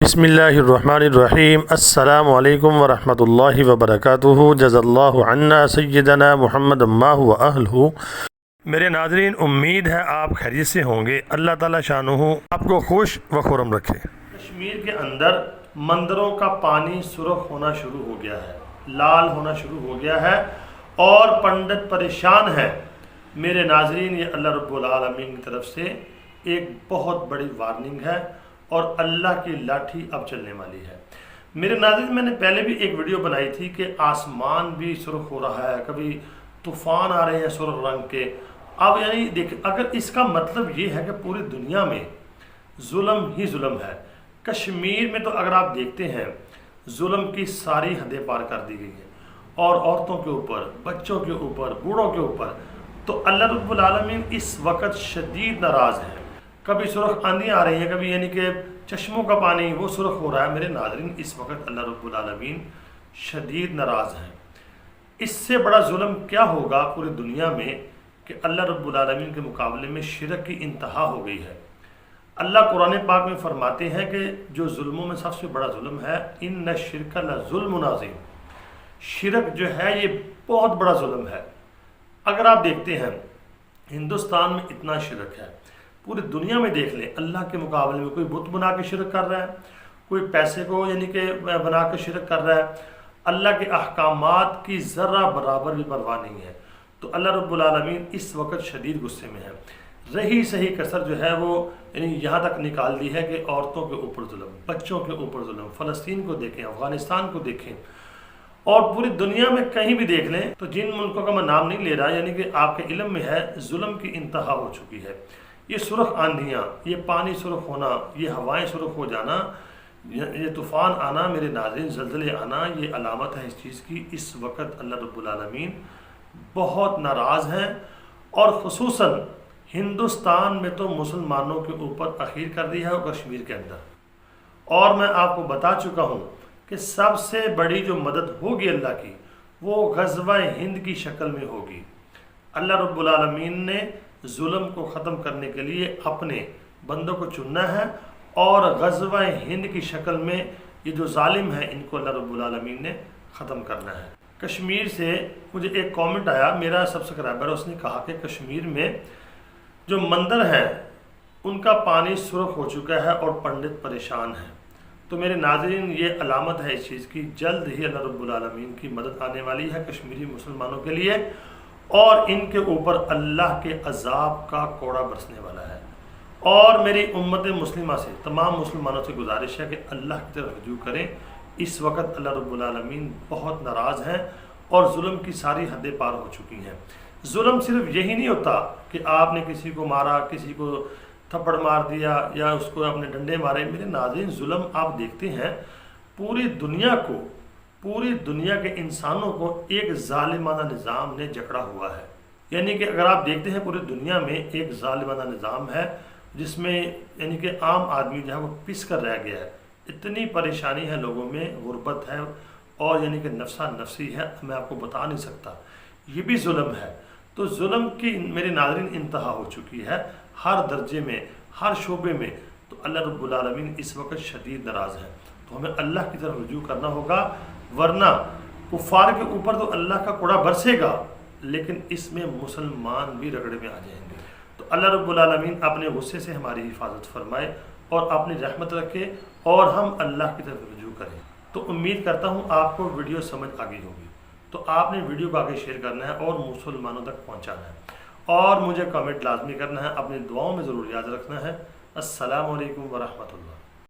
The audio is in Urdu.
بسم اللہ الرحمن الرحیم۔ السلام علیکم ورحمۃ اللہ وبرکاتہ۔ جزا اللہ عنا سیدنا محمد ما هو اہلہ۔ میرے ناظرین، امید ہے آپ خیریت سے ہوں گے۔ اللہ تعالیٰ شانہ آپ کو خوش و خرم رکھے۔ کشمیر کے اندر مندروں کا پانی سرخ ہونا شروع ہو گیا ہے، لال ہونا شروع ہو گیا ہے اور پنڈت پریشان ہے۔ میرے ناظرین، یہ اللہ رب العالمین کی طرف سے ایک بہت بڑی وارننگ ہے اور اللہ کی لاٹھی اب چلنے والی ہے۔ میرے ناظرین، میں نے پہلے بھی ایک ویڈیو بنائی تھی کہ آسمان بھی سرخ ہو رہا ہے، کبھی طوفان آ رہے ہیں سرخ رنگ کے۔ اب یعنی دیکھیں، اگر اس کا مطلب یہ ہے کہ پوری دنیا میں ظلم ہی ظلم ہے، کشمیر میں تو اگر آپ دیکھتے ہیں ظلم کی ساری حدیں پار کر دی گئی ہیں، اور عورتوں کے اوپر، بچوں کے اوپر، بوڑھوں کے اوپر، تو اللہ رب العالمین اس وقت شدید ناراض ہے۔ کبھی سرخ آندیاں آ رہی ہیں، کبھی یعنی کہ چشموں کا پانی وہ سرخ ہو رہا ہے۔ میرے ناظرین، اس وقت اللہ رب العالمین شدید ناراض ہیں۔ اس سے بڑا ظلم کیا ہوگا پوری دنیا میں کہ اللہ رب العالمین کے مقابلے میں شرک کی انتہا ہو گئی ہے۔ اللہ قرآن پاک میں فرماتے ہیں کہ جو ظلموں میں سب سے بڑا ظلم ہے، ان الشرک لظلم عظیم، شرک جو ہے یہ بہت بڑا ظلم ہے۔ اگر آپ دیکھتے ہیں ہندوستان میں اتنا شرک ہے، پوری دنیا میں دیکھ لیں، اللہ کے مقابلے میں کوئی بت بنا کے شرک کر رہا ہے، کوئی پیسے کو یعنی کہ بنا کے شرک کر رہا ہے، اللہ کے احکامات کی ذرہ برابر بھی پرواہ نہیں ہے۔ تو اللہ رب العالمین اس وقت شدید غصے میں ہے۔ رہی صحیح کسر جو ہے وہ یعنی یہاں تک نکال دی ہے کہ عورتوں کے اوپر ظلم، بچوں کے اوپر ظلم، فلسطین کو دیکھیں، افغانستان کو دیکھیں، اور پوری دنیا میں کہیں بھی دیکھ لیں تو جن ملکوں کا میں نام نہیں لے رہا، یعنی کہ آپ کے علم میں ہے، ظلم کی انتہا ہو چکی ہے۔ یہ سرخ آندھیاں، یہ پانی سرخ ہونا، یہ ہوائیں سرخ ہو جانا، یہ طوفان آنا، میرے ناظرین زلزلے آنا، یہ علامت ہے اس چیز کی۔ اس وقت اللہ رب العالمین بہت ناراض ہیں، اور خصوصاً ہندوستان میں تو مسلمانوں کے اوپر اخیر کر دیا ہے، کشمیر کے اندر۔ اور میں آپ کو بتا چکا ہوں کہ سب سے بڑی جو مدد ہوگی اللہ کی، وہ غزوہ ہند کی شکل میں ہوگی۔ اللہ رب العالمین نے ظلم کو ختم کرنے کے لیے اپنے بندوں کو چننا ہے، اور غزوہ ہند کی شکل میں یہ جو ظالم ہیں ان کو اللہ رب العالمین نے ختم کرنا ہے۔ کشمیر سے مجھے ایک کامنٹ آیا، میرا سبسکرائبر، اس نے کہا کہ کشمیر میں جو مندر ہیں ان کا پانی سرخ ہو چکا ہے اور پنڈت پریشان ہیں۔ تو میرے ناظرین، یہ علامت ہے اس چیز کی، جلد ہی اللہ رب العالمین کی مدد آنے والی ہے کشمیری مسلمانوں کے لیے، اور ان کے اوپر اللہ کے عذاب کا کوڑا برسنے والا ہے۔ اور میری امت مسلمہ سے، تمام مسلمانوں سے گزارش ہے کہ اللہ کی طرف رجوع کریں۔ اس وقت اللہ رب العالمین بہت ناراض ہیں اور ظلم کی ساری حدیں پار ہو چکی ہیں۔ ظلم صرف یہی نہیں ہوتا کہ آپ نے کسی کو مارا، کسی کو تھپڑ مار دیا، یا اس کو اپنے ڈنڈے مارے۔ میرے ناظرین، ظلم آپ دیکھتے ہیں پوری دنیا کو، پوری دنیا کے انسانوں کو ایک ظالمانہ نظام نے جکڑا ہوا ہے۔ یعنی کہ اگر آپ دیکھتے ہیں پوری دنیا میں ایک ظالمانہ نظام ہے جس میں یعنی کہ عام آدمی جو ہے وہ پس کر رہ گیا ہے۔ اتنی پریشانی ہے لوگوں میں، غربت ہے، اور یعنی کہ نفسا نفسی ہے، میں آپ کو بتا نہیں سکتا۔ یہ بھی ظلم ہے۔ تو ظلم کی میرے ناظرین انتہا ہو چکی ہے، ہر درجے میں، ہر شعبے میں۔ تو اللہ رب العالمین اس وقت شدید ناراض ہے۔ تو ہمیں اللہ کی طرف رجوع کرنا ہوگا، ورنہ کفار کے اوپر تو اللہ کا کوڑا برسے گا، لیکن اس میں مسلمان بھی رگڑے میں آ جائیں گے۔ تو اللہ رب العالمین اپنے غصے سے ہماری حفاظت فرمائے اور اپنی رحمت رکھے، اور ہم اللہ کی طرف رجوع کریں۔ تو امید کرتا ہوں آپ کو ویڈیو سمجھ آ گئی ہوگی۔ تو آپ نے ویڈیو کو آگے شیئر کرنا ہے اور مسلمانوں تک پہنچانا ہے، اور مجھے کمنٹ لازمی کرنا ہے، اپنی دعاؤں میں ضرور یاد رکھنا ہے۔ السلام علیکم ورحمۃ اللہ۔